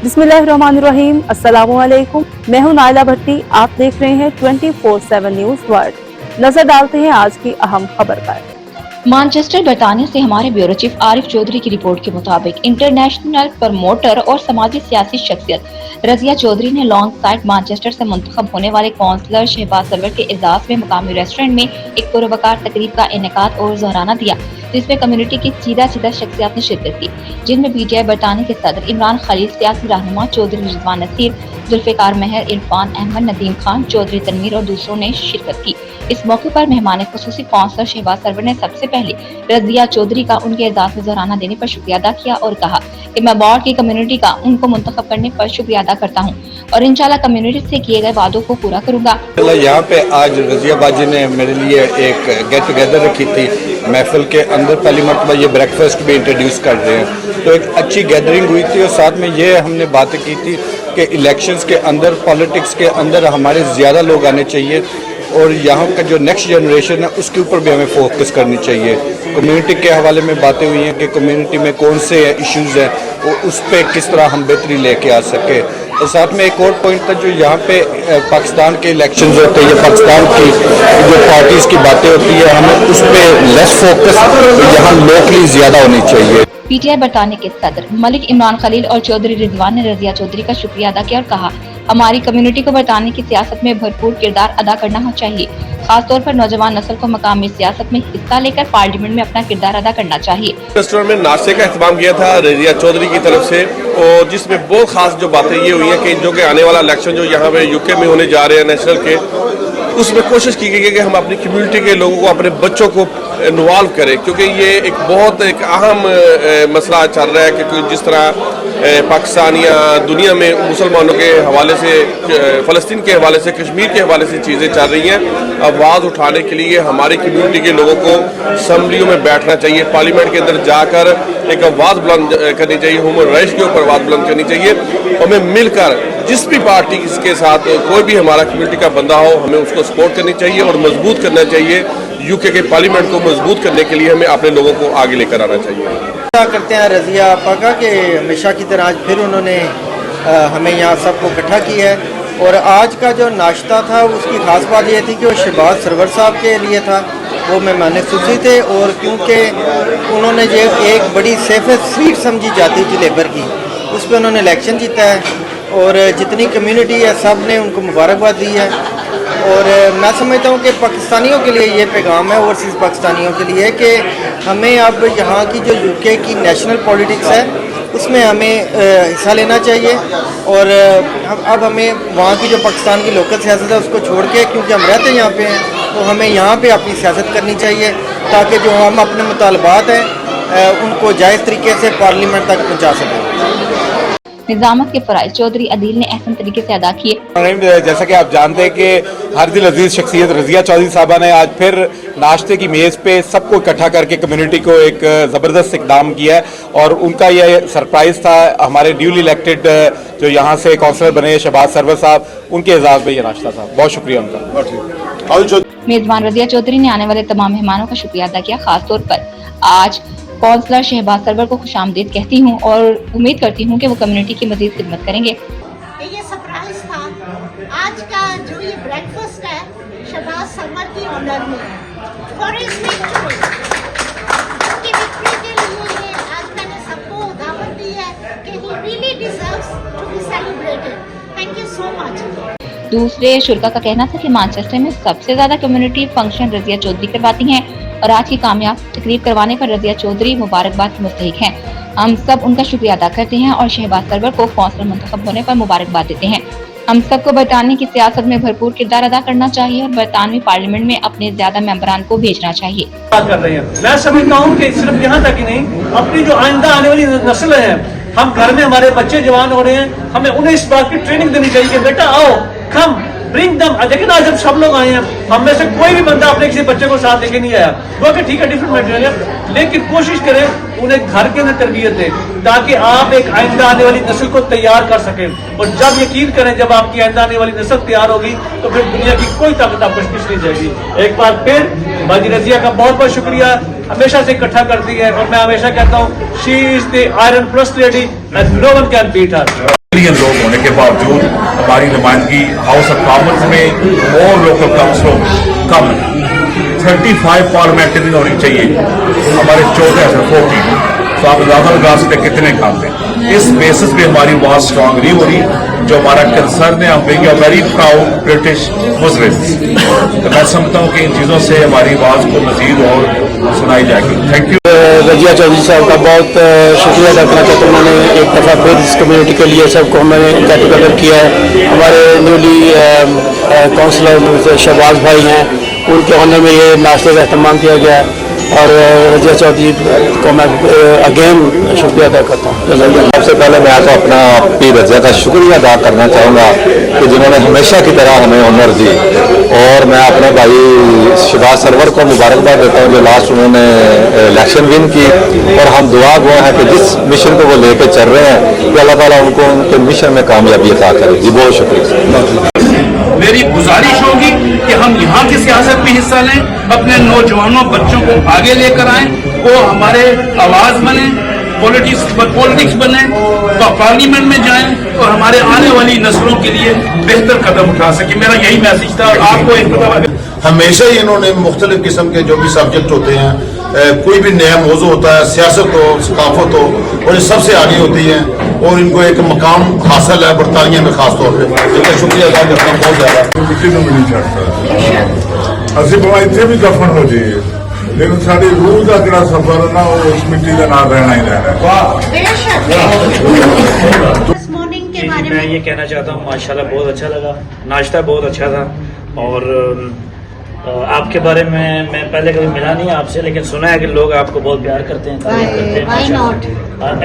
बिस्मिल्लाहिर्रहमानिर्रहीम, अस्सलामुअलैकुम। मैं हूं नाइला भट्टी। आप देख रहे हैं 24/7 न्यूज़ वर्ल्ड। नजर डालते हैं आज की अहम खबर पर। मैनचेस्टर बरतानिया से हमारे ब्यूरो चीफ आरिफ चौधरी की रिपोर्ट के मुताबिक इंटरनेशनल प्रमोटर और समाजी सियासी शख्सियत रजिया चौधरी ने लॉन्ग साइड मैनचेस्टर से मुंतखब होने वाले काउंसलर शहबाज सरवर के एजाज में मुकामी रेस्टोरेंट में एक पुरवकार तकरीब का इनेकाद और ज़ोराना दिया, जिसमें कम्युनिटी की सीधा शख्सियात ने शिरकत की, जिनमें PTI बरतानिया के सदर इमरान खलील, सियासी रहनुमा चौधरी रिजवान नसीर, जुल्फ़िकार महर, इरफान अहमद, नदीम खान, चौधरी तनवीर और दूसरों ने शिरकत की। इस मौके पर मेहमान खुसूसी काउंसलर शहबाज सरवर ने सबसे पहले रजिया चौधरी का उनके एजाज में ज़ोराना देने पर शुक्रिया अदा किया और कहा कि मैं वार्ड की कम्युनिटी का उनको मुंतखब करने पर शुक्रिया अदा करता हूँ और इंशाल्लाह कम्युनिटी से किए गए वादों को पूरा करूँगा। यहाँ पे आज रजिया बाजी ने मेरे लिए एक गेट टुगेदर रखी थी महफिल के अंदर, पहली मरतबा ये ब्रेकफास्ट भी इंट्रोड्यूस कर रहे हैं, तो एक अच्छी गैदरिंग हुई थी और साथ में ये हमने बातें की थी कि इलेक्शंस के अंदर, पॉलिटिक्स के अंदर हमारे ज़्यादा लोग आने चाहिए और यहाँ का जो नेक्स्ट जनरेशन है उसके ऊपर भी हमें फोकस करनी चाहिए। कम्युनिटी के हवाले में बातें हुई हैं कि कम्युनिटी में कौन से इश्यूज़ हैं और उस पर किस तरह हम बेहतरी लेके आ सके। और साथ में एक और पॉइंट था, जो यहाँ पे पाकिस्तान के इलेक्शंस होते हैं, पाकिस्तान की जो पार्टीज़ की बातें होती है, हमें उस पर लेस फोकस यहाँ लोकली ज़्यादा होनी चाहिए। PTI बरतानिया के सदर मलिक इमरान खलील और चौधरी रिजवान ने रजिया चौधरी का शुक्रिया अदा किया और कहा हमारी कम्युनिटी को बरतानिया की सियासत में भरपूर किरदार अदा करना चाहिए, खासतौर पर नौजवान नस्ल को मकामी सियासत में हिस्सा लेकर पार्लियामेंट में अपना किरदार अदा करना चाहिए। रेस्टोरेंट में नाश्ते का इस्तेमाल किया था रजिया चौधरी की तरफ से, और जिसमें बहुत खास जो बातें ये हुई हैं कि जो कि आने वाला इलेक्शन जो यहाँ पे UK में होने जा रहे हैं नेशनल के, उसमें कोशिश की गई है कि हम अपनी कम्युनिटी के लोगों को, अपने बच्चों को इन्वॉल्व करें, क्योंकि ये एक बहुत एक अहम मसला चल रहा है कि जिस तरह पाकिस्तान या दुनिया में मुसलमानों के हवाले से, फ़लस्तीन के हवाले से, कश्मीर के हवाले से चीज़ें चल रही हैं। आवाज़ उठाने के लिए हमारी कम्युनिटी के लोगों को असम्बलियों में बैठना चाहिए, पार्लियामेंट के अंदर जाकर एक आवाज़ बुलंद करनी चाहिए, ह्यूमन राइट्स के ऊपर आवाज़ बुलंद करनी चाहिए। हमें मिलकर जिस भी पार्टी के साथ कोई भी हमारा कम्युनिटी का बंदा हो, हमें उसको सपोर्ट करनी चाहिए और मजबूत करना चाहिए। UK के पार्लियामेंट को मजबूत करने के लिए हमें अपने लोगों को आगे लेकर आना चाहिए। करते हैं रजिया आपा का कि हमेशा की तरह आज फिर उन्होंने हमें यहाँ सबको इकट्ठा किया है, और आज का जो नाश्ता था उसकी ख़ास बात ये थी कि वो शहबाज सरवर साहब के लिए था, वो मेहमान खुसूसी थे, और क्योंकि उन्होंने ये एक बड़ी सेफेस्ट सीट समझी जाती थी लेबर की, उस पर उन्होंने इलेक्शन जीता है और जितनी कम्युनिटी है सब ने उनको मुबारकबाद दी है। और मैं समझता हूँ कि पाकिस्तानियों के लिए ये पैगाम है, ओवरसीज़ पाकिस्तानियों के लिए, कि हमें अब यहाँ की जो UK की नेशनल पॉलिटिक्स है उसमें हमें हिस्सा लेना चाहिए, और अब हमें वहाँ की जो पाकिस्तान की लोकल सियासत है उसको छोड़ के, क्योंकि हम रहते यहाँ पे हैं, तो हमें यहाँ पे अपनी सियासत करनी चाहिए ताकि जो हम अपने मुतालबात हैं उनको जायज़ तरीके से पार्लियामेंट तक पहुँचा सकें। निजामत के फराइज चौधरी अदील ने अहम तरीके से अदा किए। जैसा कि आप जानते हैं कि हर दिल अजीज शख्सियत रजिया चौधरी साहबा ने आज फिर नाश्ते की मेज़ पे सबको इकट्ठा करके कम्युनिटी को एक ज़बरदस्त इक़दाम किया है, और उनका यह सरप्राइज़ था हमारे ड्यूली इलेक्टेड जो यहाँ से काउंसलर बने शहबाज सरवर साहब, उनके एजाज़ में ये नाश्ता था। बहुत शुक्रिया उनका। मेज़बान रजिया चौधरी ने आने वाले तमाम मेहमानों का शुक्रिया अदा किया, खासतौर पर आज काउंसलर शहबाज सरवर को खुशामदीद कहती हूँ और उम्मीद करती हूँ कि वो कम्युनिटी की मज़ीद खिदमत करेंगे। ये सरप्राइज था आज का जो ये ब्रेकफास्ट है शहबाज सरवर की ऑनर में, और इस विक्ट्री के लिए ये आज मैंने सबको दावत दी है कि he really deserves to be celebrated. Thank you so much. दूसरे शुरा का कहना था कि मैनचेस्टर में सबसे ज्यादा कम्युनिटी फंक्शन रजिया चौधरी करवाती हैं और आज की कामयाब तकरीब करवाने पर रजिया चौधरी मुबारकबाद के मुस्तहिक हैं। हम सब उनका शुक्रिया अदा करते हैं और शहबाज सरवर को काउंसलर मुंतखब होने पर मुबारकबाद देते हैं। हम सबको बरतानिया की सियासत में भरपूर किरदार अदा करना चाहिए और बरतानवी पार्लियामेंट में अपने ज्यादा मेंबरान को भेजना चाहिए। बात कर रहे हैं, मैं समझता हूँ कि सिर्फ यहाँ तक ही नहीं, अपनी जो आइंदा आने वाली नस्ल है, हम घर में हमारे बच्चे जवान हो रहे हैं, हमें उन्हें इस बात की ट्रेनिंग देनी चाहिए कि बेटा आओ, कम ब्रिंग दम। लेकिन आज जब सब लोग आए हैं, हम में से कोई भी बंदा अपने किसी बच्चे को साथ लेके नहीं आया, वो कि ठीक है डिफरेंट मटेरियल है, लेकिन कोशिश करें उन्हें घर के अंदर तरबियत दें ताकि आप एक आइंदा आने वाली नस्ल को तैयार कर सकें। और जब यकीन करें जब आपकी आइंदा आने वाली नस्ल तैयार होगी तो फिर दुनिया की कोई ताकत आपको पीछे नहीं जाएगी। एक बार फिर बाजी रजिया का बहुत बहुत शुक्रिया, हमेशा से इकट्ठा करती है, और मैं हमेशा कहता हूँ she is the iron plus lady and no one can beat her. Million लोग होने के बावजूद हमारी नुमाइंदगी हाउस ऑफ कॉमन्स में और लोकल काउंसिलों में कम है। 35 पार्लियामेंट्री होनी चाहिए, हमारे 14 से 40। तो आप अंदाजा लगा सकते कितने काम हैं। इस बेसिस पे हमारी आवाज स्ट्रांग नहीं हो रही, जो हमारा कंसर्न है। हम being a very proud British Muslims, तो मैं समझता हूँ कि इन चीज़ों से हमारी आवाज़ को मजीद और सुनाई जाएगी। Thank you. रजिया चौधरी साहब का बहुत शुक्रिया अदा करना चाहता हूँ। उन्होंने एक दफ़ा फिर इस कम्युनिटी के लिए सबको हमने गेट टुगेदर किया है। हमारे न्यूली काउंसलर शहबाज भाई हैं, उनके ऑनर में ये नाश्ते का अहतमाम किया गया है और रजिया चौधरी को मैं अगेन शुक्रिया अदा करता हूँ। सबसे पहले मैं तो अपना पी रजिया का शुक्रिया अदा करना चाहूँगा कि जिन्होंने हमेशा की तरह हमें ऑनर दी, और मैं अपने भाई शहबाज सरवर को मुबारकबाद देता हूँ जो लास्ट उन्होंने इलेक्शन विन की। और हम दुआ गो हैं कि जिस मिशन को वो लेकर चल रहे हैं कि अल्लाह ताला उनको उनके मिशन में कामयाबी अता करे। जी बहुत शुक्रिया। मेरी गुजारिश होगी कि हम यहाँ की सियासत में हिस्सा लें, अपने नौजवानों बच्चों को आगे लेकर आएं, वो हमारे आवाज बने, पॉलिटिक्स बने, तो पार्लियामेंट में जाएं और हमारे आने वाली नस्लों के लिए बेहतर कदम उठा सके। मेरा यही मैसेज था। आपको एक पता हमेशा ही इन्होंने मुख्तलिफ किस्म के जो भी सब्जेक्ट होते हैं, कोई भी नया मौजू होता है, सियासत हो, सकाफत हो, और ये सबसे आगे होती है और इनको एक मकाम हासिल है बरतानिया में खास तौर पर। इनका शुक्रिया अदा करता हूँ बहुत ज़्यादा। मिट्टी में नहीं छड़ता असि भाई इतने भी दफन हो जाइए, लेकिन साड़ी रूह का जरा सफर है ना, वो उस मिट्टी का नाम रहना ही रहना है। मैं ये कहना चाहता हूँ माशाल्लाह बहुत अच्छा लगा, नाश्ता बहुत अच्छा था। और आपके बारे में मैं पहले कभी मिला नहीं आपसे, लेकिन सुना है कि लोग आपको बहुत प्यार करते हैं।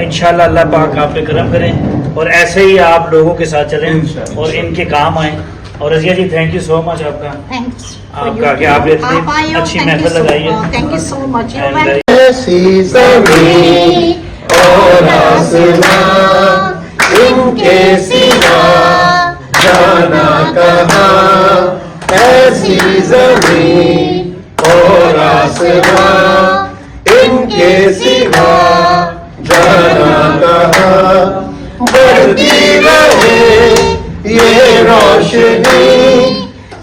इंशाल्लाह अल्लाह पाक आप पे करम करें और ऐसे ही आप लोगों के साथ चलें और इनके काम आएँ। और रजिया जी थैंक यू सो मच आपका, आपका कि आप इतनी अच्छी महफिल लगाई है। Thank you so much. इनके सिवा जाना कहाँ, ऐसी ज़मीन और आसमां, इनके सिवा जाना कहाँ। बढ़ती रहे ये रोशनी,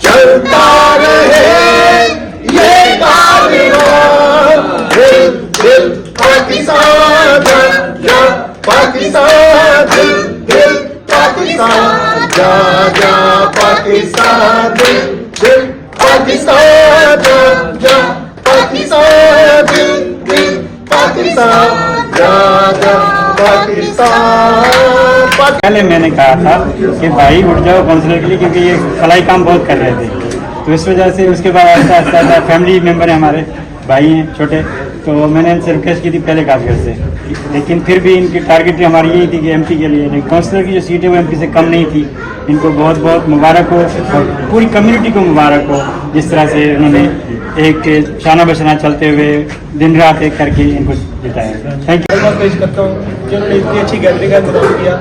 चलता रहे ये कारवां, दिल दिल पाकिस्तान जा, पाकिस्तान दिल दिल पाकिस्तान जा, जा पाकिस्तान दिल दिल पाकिस्तान जा, जा पाकिस्तान दिल दिल पाकिस्तान जा, जा पाकिस्तान। पहले मैंने कहा था कि भाई उठ जाओ काउंसलर के लिए, क्योंकि ये फलाई काम बहुत कर रहे थे, तो इस वजह से उसके बाद आहिस्ता आहिस्ता फैमिली मेम्बर हैं हमारे, भाई हैं छोटे, तो मैंने इनसे रिक्वेस्ट की थी पहले काफी से, लेकिन फिर भी इनकी टारगेट हमारी यही थी कि एमपी के लिए, लेकिन काउंसलर की जो सीट है वो एमपी से कम नहीं थी। इनको बहुत बहुत मुबारक हो और पूरी कम्युनिटी को मुबारक हो, जिस तरह से उन्होंने एक शाना बशाना चलते हुए दिन रात एक करके इनको जिताया। Thank you. पेश करता हूँ जिन्होंने इतनी अच्छी गैलरी का इंतजाम किया।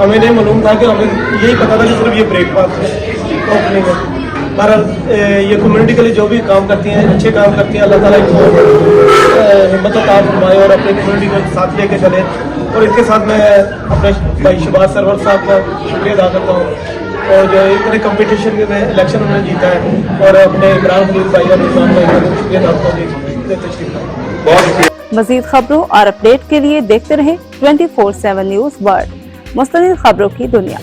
हमें नहीं मालूम था कि हमें यही पता था कि सिर्फ ये ब्रेकफास्ट है ओपनिंग है। पर ये कम्युनिटी के लिए जो भी काम करती हैं, अच्छे काम करती हैं, अल्लाह ताला इनको हिम्मत अता फरमाए और अपनी कम्युनिटी को साथ लेके चले। और इसके साथ मैं अपने भाई शहबाज सरवर साहब का शुक्रिया अदा करता हूँ और जो इतने कंपटीशन में इलेक्शन उन्होंने जीता है, और अपने इमरान खलील भाई और इमरान भाई का शुक्रिया अदा करता हूँ। मजीद खबरों और अपडेट के लिए देखते रहें 24/7 न्यूज़ वर्ल्ड, मुस्तकिल खबरों की दुनिया।